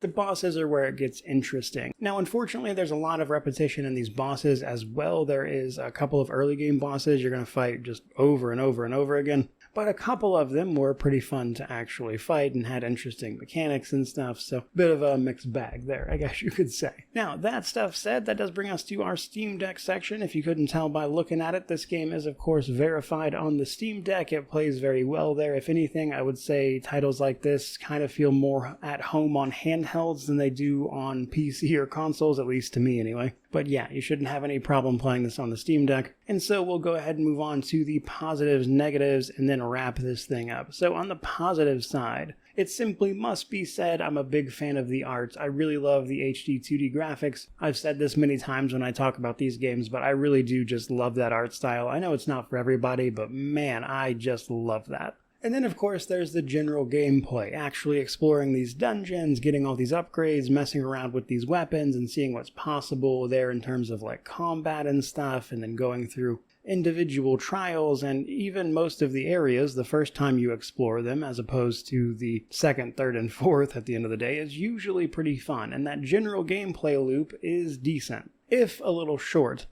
The bosses are where it gets interesting. Now, unfortunately, there's a lot of repetition in these bosses as well. There is a couple of early game bosses you're going to fight just over and over and over again. But a couple of them were pretty fun to actually fight and had interesting mechanics and stuff, so bit of a mixed bag there, I guess you could say. Now, that stuff said, that does bring us to our Steam Deck section. If you couldn't tell by looking at it, this game is of course verified on the Steam Deck. It plays very well there. If anything, I would say titles like this kind of feel more at home on handhelds than they do on PC or consoles, at least to me anyway. But yeah, you shouldn't have any problem playing this on the Steam Deck. And so we'll go ahead and move on to the positives, negatives, and then wrap this thing up. So on the positive side, it simply must be said I'm a big fan of the art. I really love the HD 2D graphics. I've said this many times when I talk about these games, but I really do just love that art style. I know it's not for everybody, but man, I just love that. And then, of course, there's the general gameplay, actually exploring these dungeons, getting all these upgrades, messing around with these weapons, and seeing what's possible there in terms of, like, combat and stuff, and then going through individual trials, and even most of the areas, the first time you explore them, as opposed to the second, third, and fourth at the end of the day, is usually pretty fun, and that general gameplay loop is decent, if a little short.